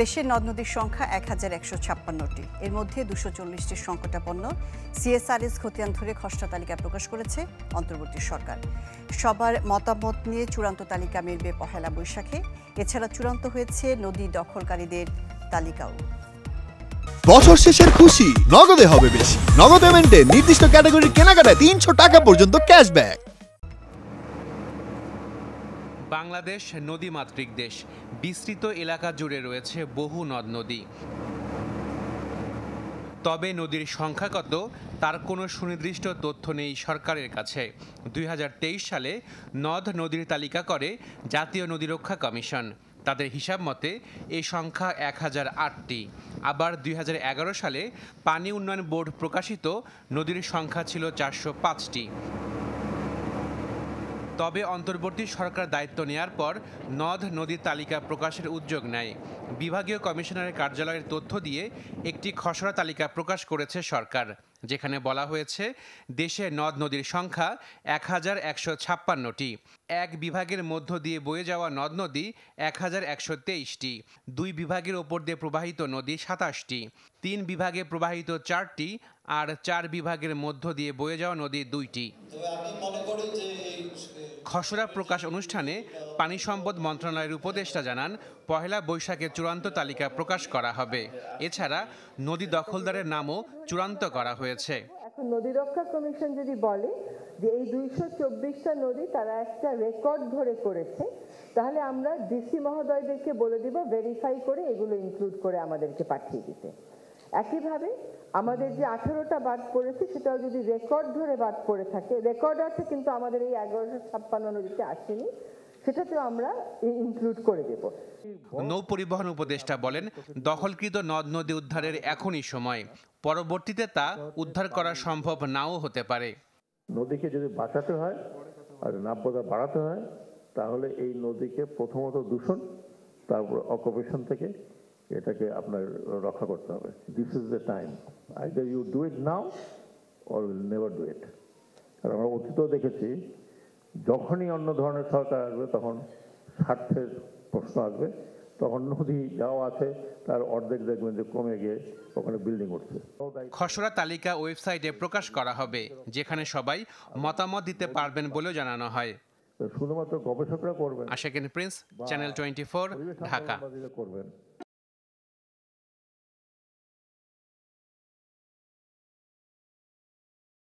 দেশের নদ-নদীর সংখ্যা ১,১৫৬টি। এর মধ্যে ২৪০টির সংকটাপন্ন। সিএসআরএস খতিয়ান ধরে খসড়া তালিকা প্রকাশ করেছে অন্তর্বর্তী সরকার। সবার মতামত নিয়ে চূড়ান্ত তালিকা মিলবে পহেলা বৈশাখে। এছাড়া চূড়ান্ত হয়েছে নদী দখলকারীদের তালিকাও। বছর শেষের খুশি নগদে হবে বেশি। নগদ পেমেন্টে নির্দিষ্ট ক্যাটাগরির কেনাকাটায় ৩০০ টাকা পর্যন্ত ক্যাশব্যাক। বাংলাদেশ নদীমাতৃক দেশ। বিস্তৃত এলাকা জুড়ে রয়েছে বহু নদ নদী। তবে নদীর সংখ্যা কত তার কোনো সুনির্দিষ্ট তথ্য নেই সরকারের কাছে। ২০২৩ সালে নদ নদীর তালিকা করে জাতীয় নদী রক্ষা কমিশন। তাদের হিসাব মতে এই সংখ্যা ১,০০৮টি। আবার ২০১১ সালে পানি উন্নয়ন বোর্ড প্রকাশিত নদীর সংখ্যা ছিল ৪০৫টি। তবে অন্তর্বর্তী সরকার দায়িত্ব নেয়ার পর নদ নদীর তালিকা প্রকাশের উদ্যোগ নেয়। বিভাগীয় কমিশনারের কার্যালয়ের তথ্য দিয়ে একটি খসড়া তালিকা প্রকাশ করেছে সরকার, যেখানে বলা হয়েছে দেশে নদ নদীর সংখ্যা ১,১৫৬টি। এক বিভাগের মধ্য দিয়ে বয়ে যাওয়া নদ নদী ১,১২৩টি। দুই বিভাগের ওপর দিয়ে প্রবাহিত নদী ২৭টি। ৩ বিভাগে প্রবাহিত 4টি আর 4 বিভাগের মধ্য দিয়ে বয়ে যাওয়া নদী 2টি। খসড়া প্রকাশ অনুষ্ঠানে পানি সম্পদ মন্ত্রণালয়ের উপদেষ্টা জানান, পহেলা বৈশাখে চূড়ান্ত তালিকা প্রকাশ করা হবে। এছাড়া নদী দখলদারের নামও চূড়ান্ত করা হয়েছে। এখন নদী রক্ষা কমিশন যদি বলে যে এই ২২৪টা নদী তারা একটা রেকর্ড ধরে করেছে, তাহলে আমরা ডিসি মহোদয়দেরকে বলে দিব ভেরিফাই করে এগুলো ইনক্লুড করে আমাদেরকে পাঠিয়ে দিতে। একইভাবে আমাদের যে 18টা বাদ পড়েছে সেটাও যদি রেকর্ড ধরে বাদ পড়ে থাকে, রেকর্ড আছে কিন্তু আমাদের এই ১১৫৬ নদীতে আসেনি, সেটাতেও আমরা ইনক্লুড করে দেব। নৌ পরিবহন উপদেষ্টা বলেন, দখলকৃত নদ নদী উদ্ধারের এখনই সময়। পরবর্তীতে তা উদ্ধার করা সম্ভব নাও হতে পারে। নদীকে যদি বাঁচাতে হয় আর নাব্যতা বাড়াতে হয়, তাহলে এই নদীকে প্রথমত দূষণ, তারপর অকুপেশন থেকে এটাকে আপনার রক্ষা করতে হবে। This is the time, either you do it now or will never do it. আর আমরা অতীতেও দেখেছি, যখনই অন্য ধরনের সরকার আসবে তখন স্বার্থের প্রশ্ন আসবে, তখন নদী যাওয়া আছে তার অর্ধেক দেখবেন যে কমে গিয়ে ওখানে বিল্ডিং উঠছে। খসড়া তালিকা ওয়েবসাইটে প্রকাশ করা হবে, যেখানে সবাই মতামত দিতে পারবেন বলেও জানানো হয়। শুধুমাত্র গবেষকরা করবেন। আশাকিন প্রিন্স, চ্যানেল 24, ঢাকা। করবেন।